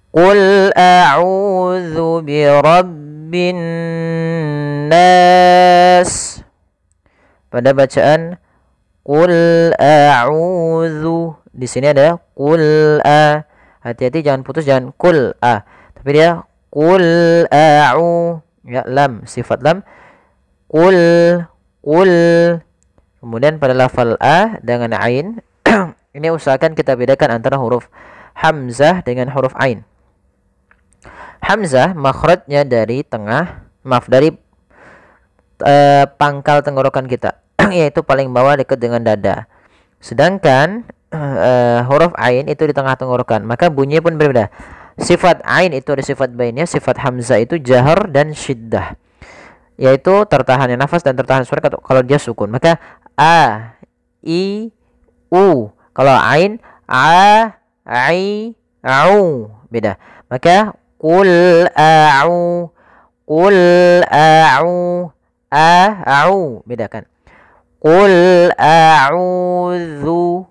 Qul a'udzu birabbin nas. Pada bacaan qul a'udzu, di sini ada qul a. Hati-hati jangan putus, jangan qul a. Tapi dia qul a'u, ya lam, sifat lam. Qul qul. Kemudian pada lafal a dengan ain ini usahakan kita bedakan antara huruf hamzah dengan huruf ain. Hamzah makhrajnya dari tengah, dari pangkal tenggorokan kita, yaitu paling bawah dekat dengan dada. Sedangkan huruf ain itu di tengah tenggorokan, maka bunyinya pun berbeda. Sifat ain itu ada sifat bainnya, sifat hamzah itu jahar dan syiddah, yaitu tertahannya nafas dan tertahan suara kalau dia sukun. Maka a, i, u. Kalau ain a, ai, au, beda. Maka qul a'u, qul a'u, a'u, bedakan. Qul a'udzu.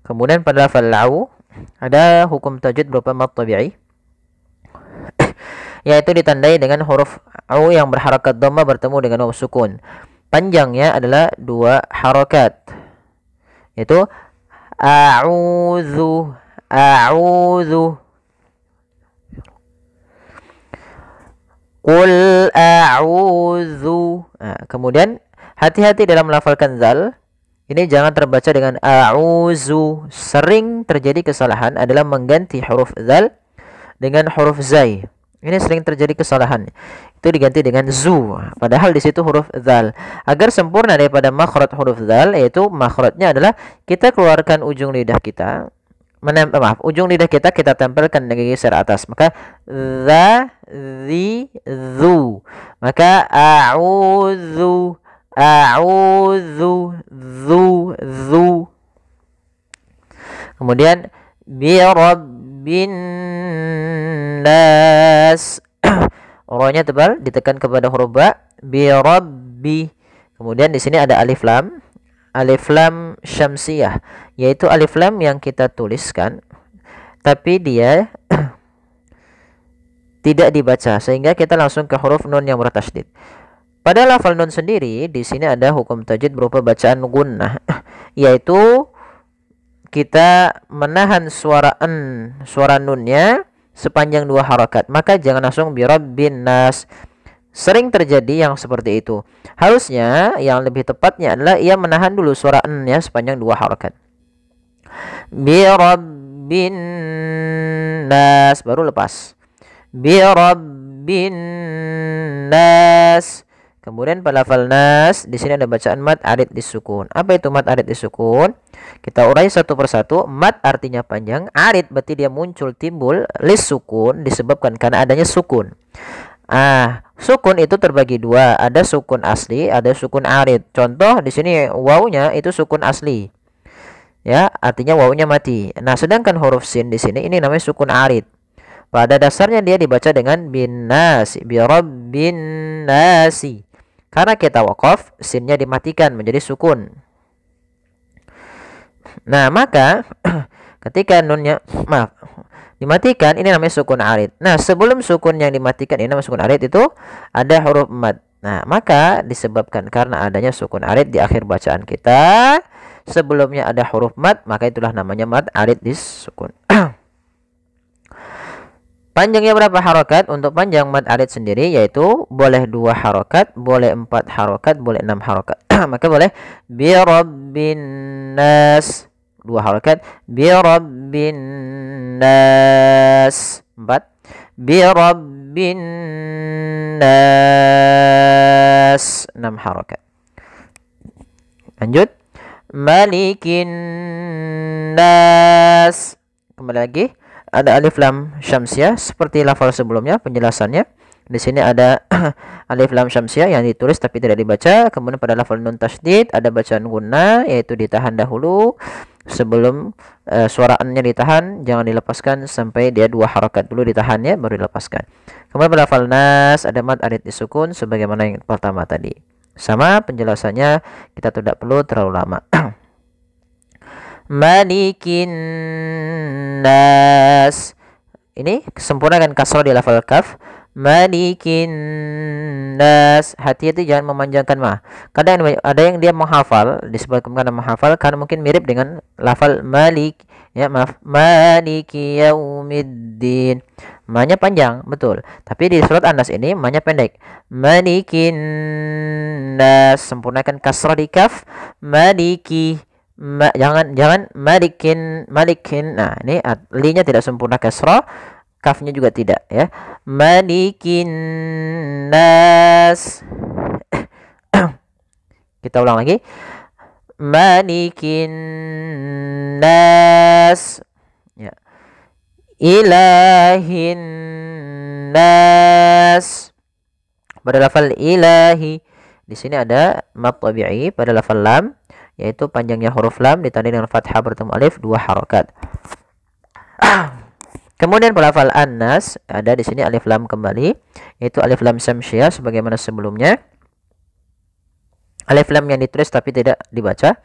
Kemudian pada lafal lau ada hukum tajwid berupa mad tabi'i, yaitu ditandai dengan huruf au yang berharakat dhamma bertemu dengan waw sukun. Panjangnya adalah 2 harakat, yaitu a'udzu, a'udzu. Qul a'udzu. Kemudian hati-hati dalam melafalkan zal. Ini jangan terbaca dengan a'udzu. Sering terjadi kesalahan adalah mengganti huruf zal dengan huruf zai. Ini sering terjadi kesalahan. Itu diganti dengan zu, padahal di situ huruf zal. Agar sempurna daripada makhraj huruf zal, yaitu makhrajnya adalah kita keluarkan ujung lidah kita, ujung lidah kita tempelkan dengan geser atas. Maka za, zi, zu. Maka a'udzu, a'udzu, zu, zu. Kemudian bi rabbin nas. Ro-nya tebal, ditekan kepada huruf ba, bi rabbi. Kemudian di sini ada alif lam syamsiyah, yaitu alif lam yang kita tuliskan tapi dia tidak dibaca, sehingga kita langsung ke huruf nun yang bertasydid. Pada lafal nun sendiri di sini ada hukum tajwid berupa bacaan gunnah, yaitu kita menahan suara nunnya sepanjang 2 harakat. Maka jangan langsung bi rabbin nas. Sering terjadi yang seperti itu. Harusnya yang lebih tepatnya adalah ia menahan dulu suara n-nya sepanjang 2 harakat. Bi rabbin nas, baru lepas. Bi rabbin nas. Kemudian pada lafal nas di sini ada bacaan mad arid disukun. Apa itu mad arid disukun? Kita urai satu persatu. Mad artinya panjang, arid berarti dia muncul timbul, lis sukun disebabkan karena adanya sukun. Sukun itu terbagi 2, ada sukun asli, ada sukun arid. Contoh di sini wawunya itu sukun asli. Ya, artinya wawunya mati. Nah, sedangkan huruf sin di sini ini namanya sukun arid. Pada dasarnya dia dibaca dengan bin nasi, bi rabbin nasi. Karena kita waqaf, sinnya dimatikan menjadi sukun. Nah, maka ketika nunnya dimatikan, ini namanya sukun arid. Nah, sebelum sukun yang dimatikan ini namanya sukun arid itu ada huruf mad. Nah, maka disebabkan karena adanya sukun arid di akhir bacaan kita, sebelumnya ada huruf mad, maka itulah namanya mad arid disukun. Panjangnya berapa harokat? Untuk panjang mad arid sendiri yaitu boleh 2 harokat, boleh 4 harokat, boleh 6 harokat. Maka boleh bi rabbin nas 2 harokat, bi rabbin nas 4, bi rabbin nas 6 harokat. Lanjut, malikin nas. Kembali lagi, ada alif lam syamsiyah seperti lafal sebelumnya penjelasannya. Di sini ada alif lam syamsiyah yang ditulis tapi tidak dibaca. Kemudian pada lafal nun tasydid ada bacaan gunnah, yaitu ditahan dahulu sebelum suara n-nya ditahan, jangan dilepaskan sampai dia 2 harakat dulu ditahannya baru dilepaskan. Kemudian pada lafal nas ada mad arid disukun sebagaimana yang pertama tadi. Sama penjelasannya, kita tidak perlu terlalu lama. Malikin nas. ini sempurnakan kasrah di lafal kaf. Malikin nas. Hati-hati jangan memanjangkan ma. Kadang ada yang dia menghafal, disebabkan karena menghafal karena mungkin mirip dengan lafal malik, ya maaf, maliki yaumiddin. Ma-nya panjang, betul. Tapi di surat An-Nas ini ma-nya pendek. Malikin nas. Sempurnakan kasrah di kaf. Maliki. Jangan malikin. Nah, ini li-nya tidak sempurna kasrah, kafnya juga tidak, ya. Malikin nas. Kita ulang lagi. Malikin nas. Ya. Ilahin nas. Pada lafal ilahi di sini ada mad tabi'i pada lafal lam, yaitu panjangnya huruf lam ditandai dengan fathah bertemu alif 2 harokat. Kemudian pada lafal an-nas ada di sini alif lam kembali, yaitu alif lam samsiyah sebagaimana sebelumnya. Alif lam yang ditulis tapi tidak dibaca.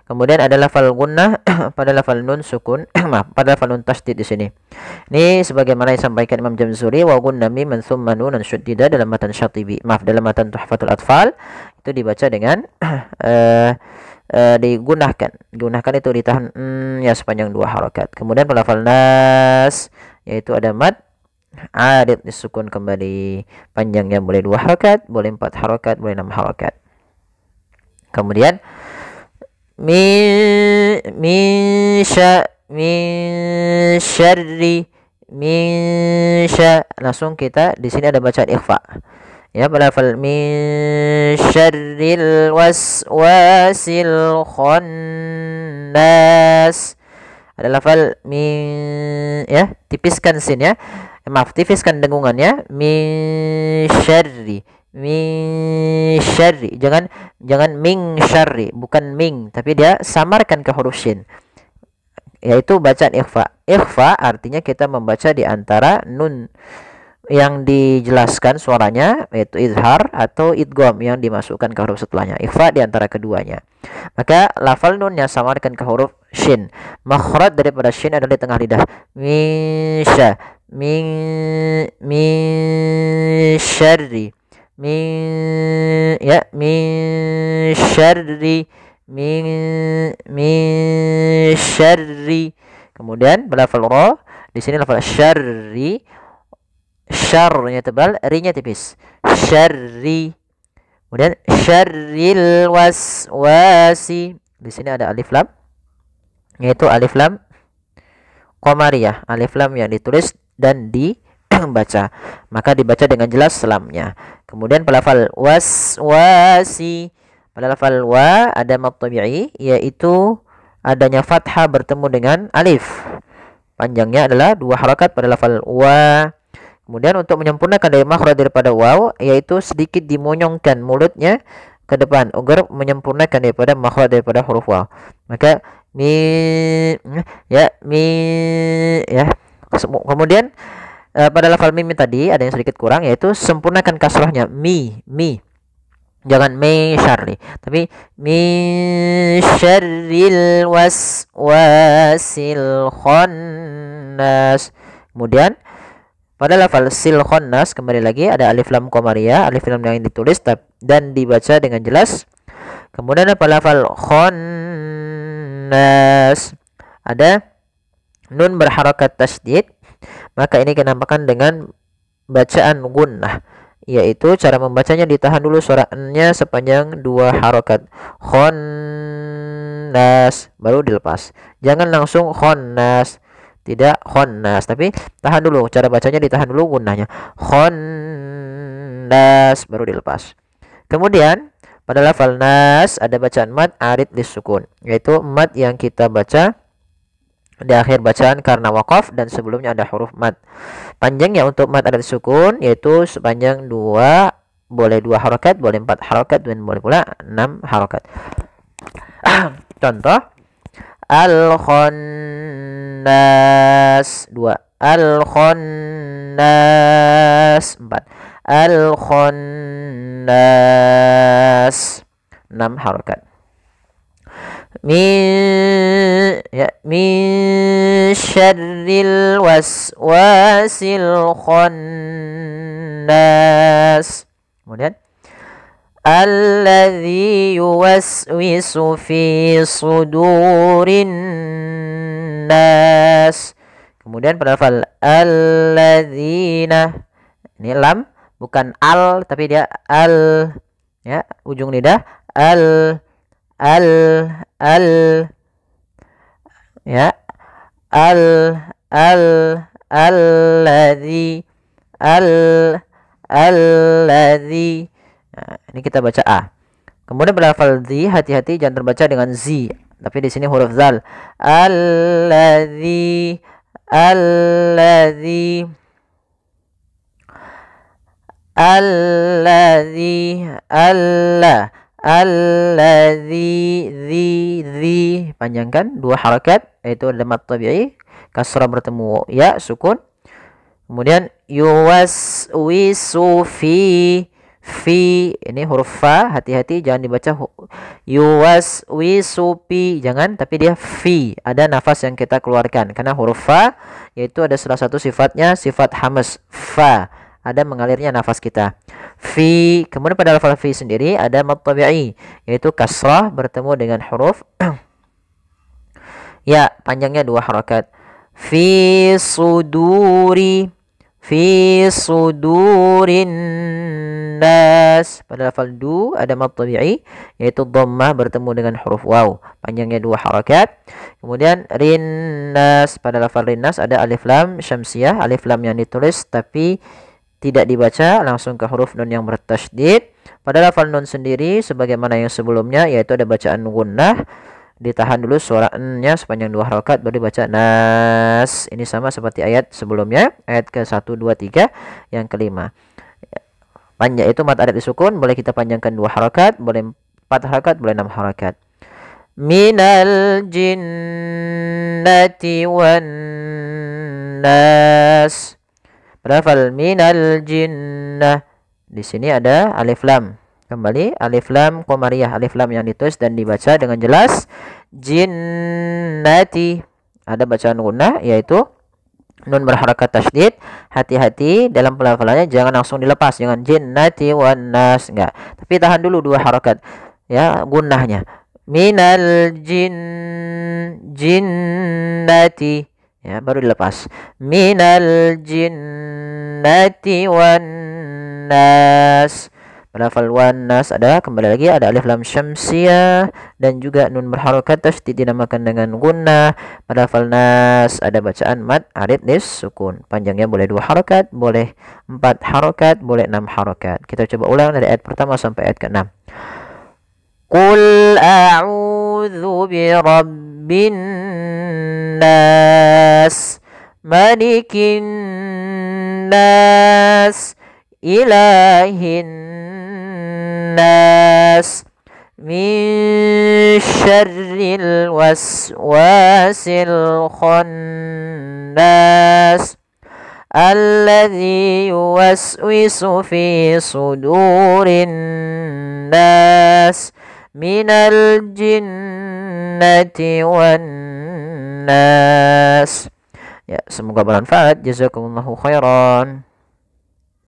Kemudian ada lafal gunnah pada lafal nun sukun, maaf, pada lafal nun tasydid di sini. Ini sebagaimana disampaikan Imam Jamzuri, wa gunna mim tsumma nunan syuddida dalam matan Syatibi. Maaf, dalam matan Tuhfatul Atfal itu dibaca dengan digunakan itu ditahan ya sepanjang 2 harokat. Kemudian pada lafal nas yaitu ada mad adid disukun kembali, panjangnya boleh 2 harokat, boleh 4 harokat, boleh 6 harokat. Kemudian min syarri langsung kita di sini ada bacaan ikhfa, ya, pada lafal min syarril waswasil khannas ada lafal min, ya, tipiskan sin, ya, maaf, tipiskan dengungannya, min syarri, jangan ming syarri, bukan ming, tapi dia samarkan ke huruf shin, yaitu bacaan ikhfa. Ikhfa artinya kita membaca di antara nun yang dijelaskan suaranya, yaitu izhar, atau idgham yang dimasukkan ke huruf setelahnya. Ikhfa di antara keduanya. Maka lafal nun yang samarkan ke huruf shin. Makhraj daripada shin adalah di tengah lidah. Min syarri, min syarri. Kemudian berlafal ra, di sini lafal syarri, syarnya tebal, rinya tipis, syarri. Kemudian syarril waswasi, di sini ada alif lam, yaitu alif lam qamariyah, alif lam yang ditulis dan dibaca, maka dibaca dengan jelas lamnya. Kemudian pelafal waswasi, pada lafal wa ada mad tabi'i, yaitu adanya fathah bertemu dengan alif, panjangnya adalah 2 harakat pada lafal wa. Kemudian untuk menyempurnakan dari makhraj daripada waw, yaitu sedikit dimonyongkan mulutnya ke depan agar menyempurnakan daripada makhraj daripada huruf waw. Maka kemudian pada lafal mim tadi ada yang sedikit kurang, yaitu sempurnakan kasrahnya mi. Jangan mi syarri, tapi mi syarril waswasil khannas. Kemudian pada lafal sil khannas kembali lagi ada alif lam qamariyah, alif lam yang ditulis dan dibaca dengan jelas. Kemudian pada lafal khannas ada nun berharakat tasydid, maka ini kenampakan dengan bacaan gunnah, yaitu cara membacanya ditahan dulu suara n-nya sepanjang 2 harokat, khonnas, baru dilepas. Jangan langsung khonnas, tidak khonnas, tapi tahan dulu, cara bacanya ditahan dulu gunnahnya, khonnas, baru dilepas. Kemudian pada lafal nas ada bacaan mad arid disukun, yaitu mad yang kita baca di akhir bacaan karena waqaf dan sebelumnya ada huruf mad. Panjangnya untuk mad ada sukun, yaitu sepanjang 2, boleh 2 harokat, boleh 4 harokat, dan boleh pula 6 harokat. Contoh al-khannas 2, al-khannas 4, al-khannas 6 harokat. min syarril waswasil khannas. Kemudian alladzi yuwaswisu fi sudurin nas. Kemudian pada lafal alladzina, ini lam bukan al tapi dia al, ya, ujung lidah al ya, alladzi alladzi. Nah, ini kita baca a. Kemudian pada lafal zi, hati-hati jangan terbaca dengan zi, tapi di sini huruf zal. Alladzi alladzi zi, panjangkan dua harakat, yaitu ada mad tabi'i, kasrah bertemu ya, sukun. Kemudian yuwaswisu fi, ini huruf fa, hati-hati jangan dibaca yuwaswisu pi, jangan, tapi dia fi, ada nafas yang kita keluarkan karena huruf fa yaitu ada salah satu sifatnya sifat hamas, fa, ada mengalirnya nafas kita fi. Kemudian pada lafal fi sendiri ada mad tabi'i, yaitu kasrah bertemu dengan huruf ya, panjangnya dua harakat. Fi sudurin nas. Pada lafal du ada mad tabi'i, yaitu dhammah bertemu dengan huruf waw, panjangnya dua harakat. Kemudian rinnas, pada lafal rinnas ada alif lam syamsiyah, alif lam yang ditulis tapi tidak dibaca, langsung ke huruf nun yang bertasydid. Pada lafal nun sendiri sebagaimana yang sebelumnya, yaitu ada bacaan gunnah, ditahan dulu suara n-nya sepanjang dua harakat baru dibaca nas. Ini sama seperti ayat sebelumnya, ayat ke-1, 2, 3, yang kelima. Panjang itu mad arid disukun, boleh kita panjangkan dua harakat, boleh 4 harakat, boleh 6 harakat. Minal jinnati wan nas. Pada lafal minal jinnah, di sini ada alif lam. Kembali alif lam qamariyah, alif lam yang ditulis dan dibaca dengan jelas. Jinnati, ada bacaan gunnah, yaitu nun berharakat tasydid. Hati-hati dalam pelafalannya, jangan langsung dilepas, jangan jinnati wan nas, enggak, tapi tahan dulu dua harakat ya gunnahnya. Minal jinnati, ya, baru dilepas. Minal jinnati wan nas. Pada lafal wan nas ada, kembali lagi ada alif lam syamsiyah dan juga nun berharakat tasydid dinamakan dengan gunnah. Pada lafal nas ada bacaan mad arid sukun, panjangnya boleh 2 harakat, boleh 4 harakat, boleh 6 harakat. Kita coba ulang dari ayat pertama sampai ayat ke-6. Qul a'udzu birabbin nas, malikin nas, ilahin nas, min syarril waswasil khannas, alladzi yuwaswisu fi sudurin nas, minal jinnati wan nas. Ya, semoga bermanfaat. Jazakumullahu khairan.